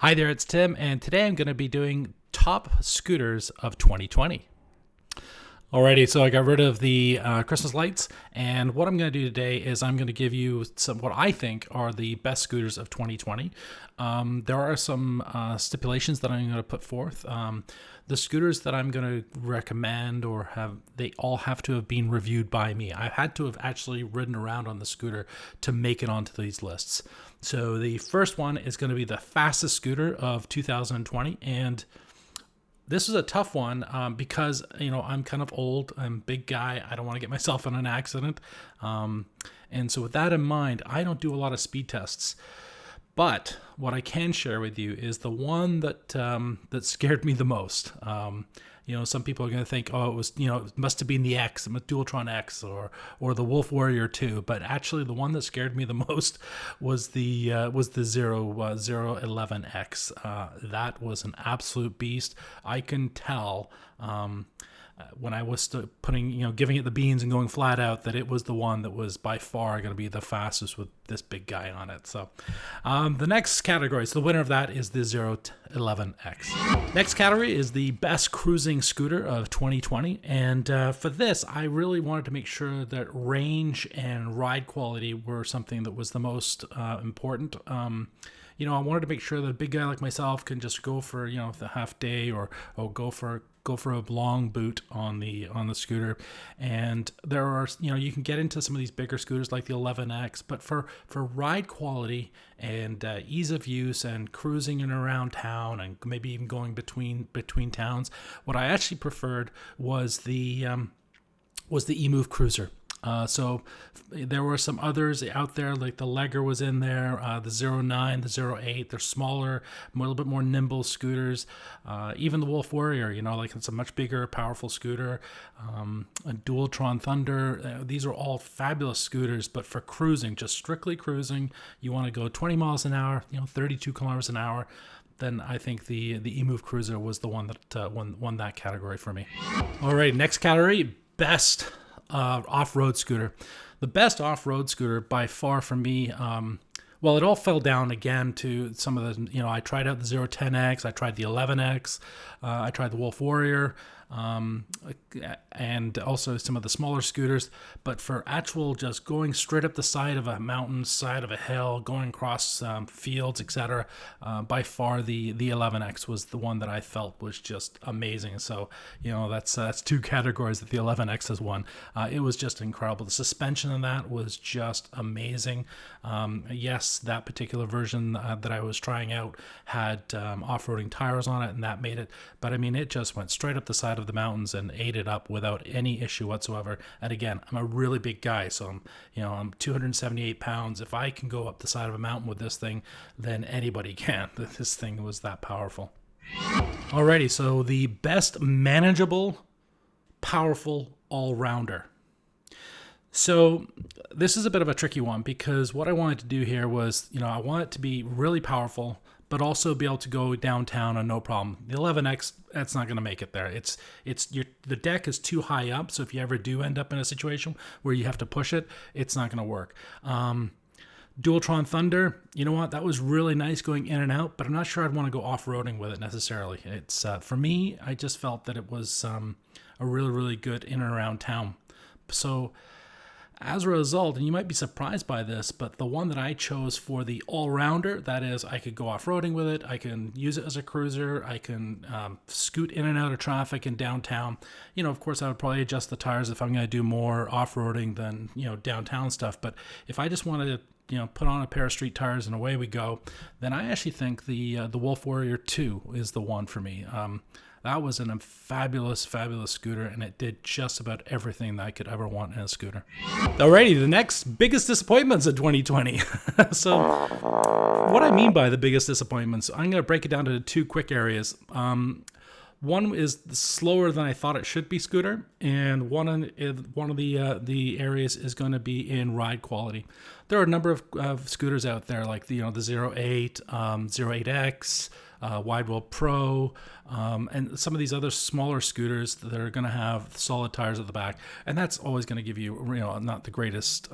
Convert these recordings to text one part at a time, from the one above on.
Hi there, it's Tim, and today I'm going to be doing top scooters of 2020. Alrighty, so I got rid of the Christmas lights, and what I'm going to do today is I'm going to give you some what I think are the best scooters of 2020. There are some stipulations that I'm going to put forth. The scooters that I'm going to recommend they all have to have been reviewed by me. I had to have actually ridden around on the scooter to make it onto these lists. So the first one is going to be the fastest scooter of 2020, and this is a tough one because, I'm kind of old. I'm a big guy. I don't want to get myself in an accident. And so with that in mind, I don't do a lot of speed tests. But what I can share with you is the one that scared me the most. Some people are going to think, oh, it was, it must have been the X, Dualtron X, or the Wolf Warrior 2. But actually, the one that scared me the most was the 011X. That was an absolute beast. I can tell. When I was giving it the beans and going flat out, that it was the one that was by far going to be the fastest with this big guy on it. So the next category, so the winner of that is the 011X. Next category is the best cruising scooter of 2020. And for this, I really wanted to make sure that range and ride quality were something that was the most important. I wanted to make sure that a big guy like myself can just go for, the half day or go for a long boot on the scooter. And there are, you can get into some of these bigger scooters like the 11X, but for ride quality and ease of use and cruising in and around town and maybe even going between towns, what I actually preferred was the eMove Cruiser. So there were some others out there, like the Legger was in there, the 09, the 08. They're smaller, a little bit more nimble scooters. Even the Wolf Warrior, it's a much bigger, powerful scooter. A Dualtron Thunder. These are all fabulous scooters, but for cruising, just strictly cruising, you want to go 20 miles an hour, 32 kilometers an hour. Then I think the eMove Cruiser was the one that won that category for me. All right, next category, best off-road scooter. The best off-road scooter by far for me, it all fell down again to some of the, I tried out the 010X, I tried the 11X, I tried the Wolf Warrior, and also some of the smaller scooters. But for actual just going straight up the side of a mountain, side of a hill, going across fields, etc., by far the 11X was the one that I felt was just amazing. So, that's two categories that the 11X has won. It was just incredible. The suspension on that was just amazing. Yes, that particular version that I was trying out had off-roading tires on it, and that made it. But it just went straight up the side of the mountains and ate it up without any issue whatsoever. And again, I'm a really big guy, so I'm 278 pounds. If I can go up the side of a mountain with this thing, then anybody can. This thing was that powerful. Alrighty, so the best manageable, powerful all-rounder. So this is a bit of a tricky one because what I wanted to do here was, I want it to be really powerful, but also be able to go downtown and no problem. The 11X, that's not going to make it there. The deck is too high up, so if you ever do end up in a situation where you have to push it, it's not going to work. Dualtron Thunder, that was really nice going in and out, but I'm not sure I'd want to go off-roading with it necessarily. It's for me, I just felt that it was a really, really good in and around town. So as a result, and you might be surprised by this, but the one that I chose for the all-rounder, that is, I could go off-roading with it, I can use it as a cruiser, I can scoot in and out of traffic in downtown. Of course, I would probably adjust the tires if I'm going to do more off-roading than, downtown stuff. But if I just wanted to, put on a pair of street tires and away we go, then I actually think the Wolf Warrior 2 is the one for me. That was a fabulous, fabulous scooter, and it did just about everything that I could ever want in a scooter. Alrighty, the next biggest disappointments of 2020. So what I mean by the biggest disappointments, I'm going to break it down into two quick areas. One is the slower than I thought it should be scooter, and one of the areas is going to be in ride quality. There are a number of scooters out there like the 08, 08X, Widewell Pro, and some of these other smaller scooters that are going to have solid tires at the back, and that's always going to give you not the greatest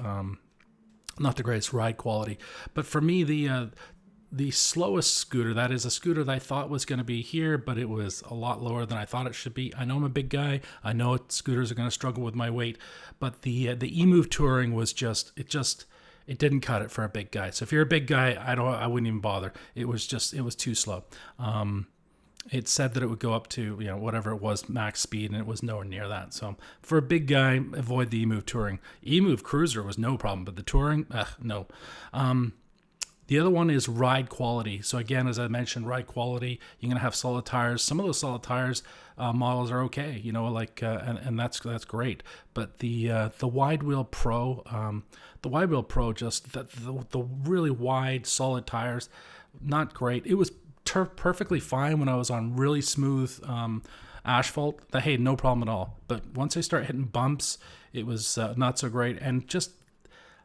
ride quality. But for me, the slowest scooter, that is a scooter that I thought was going to be here, but it was a lot lower than I thought it should be. I know I'm a big guy. I know scooters are going to struggle with my weight, but the eMove Touring was it didn't cut it for a big guy. So if you're a big guy, I wouldn't even bother. It was too slow. It said that it would go up to, whatever it was, max speed, and it was nowhere near that. So for a big guy, avoid the eMove Touring. eMove Cruiser was no problem, but the Touring, no. The other one is ride quality. So again, as I mentioned, ride quality, you're going to have solid tires. Some of those solid tires models are okay, and that's great. But the Wide Wheel Pro, just the really wide, solid tires, not great. It was perfectly fine when I was on really smooth asphalt. Hey, no problem at all. But once I start hitting bumps, it was not so great. And just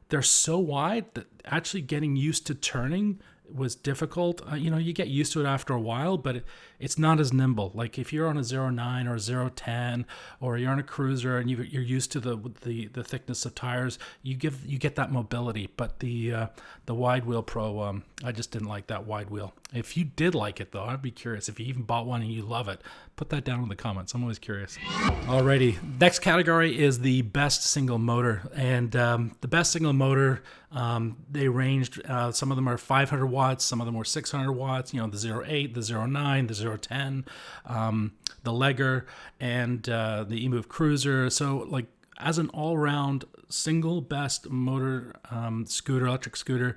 they're so wide that actually getting used to turning was difficult. You get used to it after a while, but it's not as nimble. Like if you're on a 09 or 010, or you're on a cruiser and you're used to the thickness of tires, you get that mobility. But the Wide Wheel Pro, I just didn't like that wide wheel. If you did like it though, I'd be curious. If you even bought one and you love it, put that down in the comments. I'm always curious. Alrighty, next category is the best single motor, and the best single motor, they ranged. Some of them are 500 watts, some of them were 600 watts. The 08, the 09, the 010, the Legger, and the eMove Cruiser. So like as an all-round single best motor electric scooter,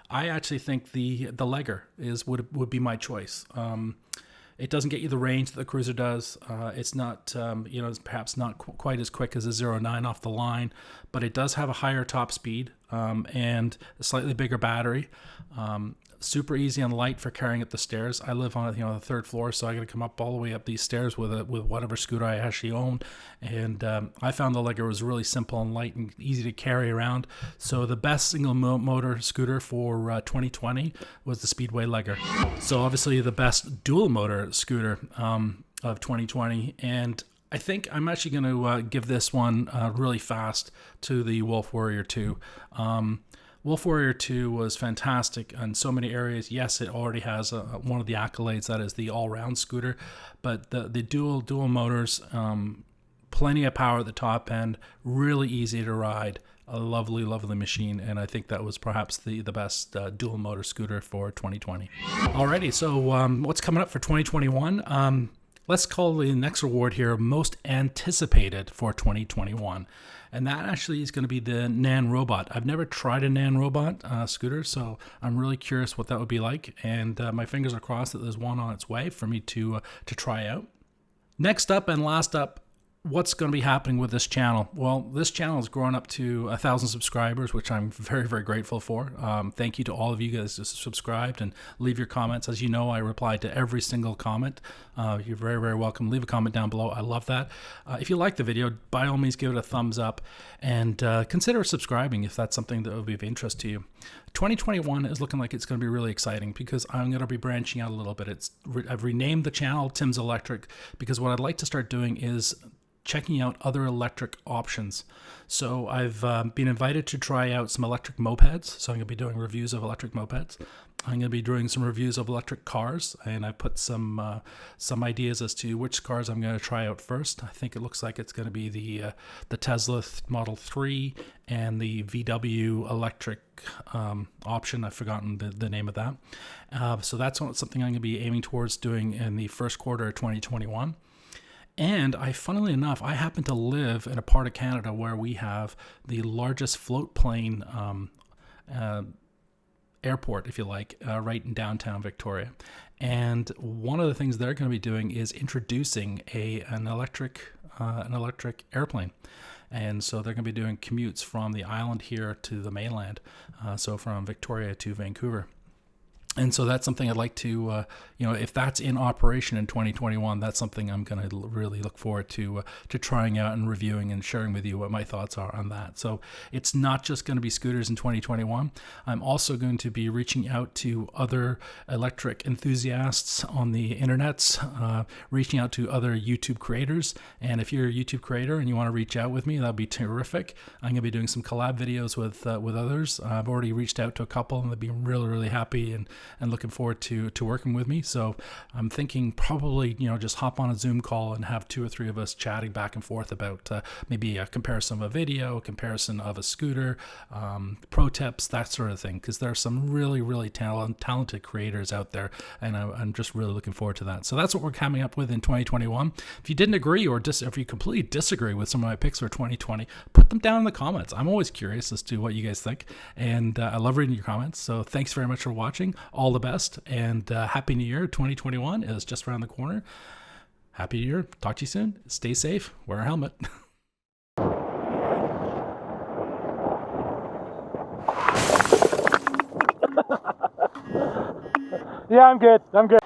I actually think the Legger would be my choice. It doesn't get you the range that the Cruiser does. It's not, it's perhaps not quite as quick as a 09 off the line, but it does have a higher top speed and a slightly bigger battery. Super easy and light for carrying up the stairs. I live on the third floor, so I got to come up all the way up these stairs with whatever scooter I actually own. And I found the Legger was really simple and light and easy to carry around. So the best single motor scooter for 2020 was the Speedway Legger. So obviously the best dual motor scooter of 2020, and I think I'm actually going to give this one really fast to the Wolf Warrior 2. Wolf Warrior 2 was fantastic in so many areas. Yes, it already has one of the accolades, that is the all-round scooter, but the dual motors, plenty of power at the top end, really easy to ride, a lovely, lovely machine, and I think that was perhaps the best dual motor scooter for 2020. Alrighty, so what's coming up for 2021? Let's call the next award here most anticipated for 2021. And that actually is going to be the Nan Robot. I've never tried a Nan Robot scooter, so I'm really curious what that would be like. And my fingers are crossed that there's one on its way for me to try out. Next up and last up, what's going to be happening with this channel? Well, this channel is growing up to 1,000 subscribers, which I'm very, very grateful for. Thank you to all of you guys who subscribed and leave your comments. As you know, I reply to every single comment. You're very, very welcome. Leave a comment down below. I love that. If you like the video, by all means, give it a thumbs up and consider subscribing if that's something that would be of interest to you. 2021 is looking like it's going to be really exciting because I'm going to be branching out a little bit. I've renamed the channel Tim's Electric because what I'd like to start doing is checking out other electric options. So I've been invited to try out some electric mopeds. So I'm going to be doing reviews of electric mopeds. I'm going to be doing some reviews of electric cars, and I put some ideas as to which cars I'm going to try out first. I think it looks like it's going to be the Tesla Model 3 and the VW electric option. I've forgotten the name of that. So that's something I'm going to be aiming towards doing in the first quarter of 2021. And funnily enough, I happen to live in a part of Canada where we have the largest float plane airport, if you like, right in downtown Victoria. And one of the things they're going to be doing is introducing an electric airplane. And so they're going to be doing commutes from the island here to the mainland, so from Victoria to Vancouver. And so that's something I'd like to, if that's in operation in 2021, that's something I'm going to really look forward to trying out and reviewing and sharing with you what my thoughts are on that. So it's not just going to be scooters in 2021. I'm also going to be reaching out to other electric enthusiasts on the internets, reaching out to other YouTube creators. And if you're a YouTube creator and you want to reach out with me, that'd be terrific. I'm going to be doing some collab videos with others. I've already reached out to a couple and they've been really, really happy and and looking forward to working with me. So I'm thinking probably, just hop on a Zoom call and have 2 or 3 of us chatting back and forth about maybe a comparison of a video, comparison of a scooter, pro tips, that sort of thing, because there are some really, really talented creators out there, and I'm just really looking forward to that. So that's what we're coming up with in 2021. If you didn't agree or if you completely disagree with some of my picks for 2020, put them down in the comments. I'm always curious as to what you guys think, and I love reading your comments. So thanks very much for watching. All the best, and Happy New Year. 2021 is just around the corner. Happy New Year. Talk to you soon. Stay safe. Wear a helmet. Yeah, I'm good.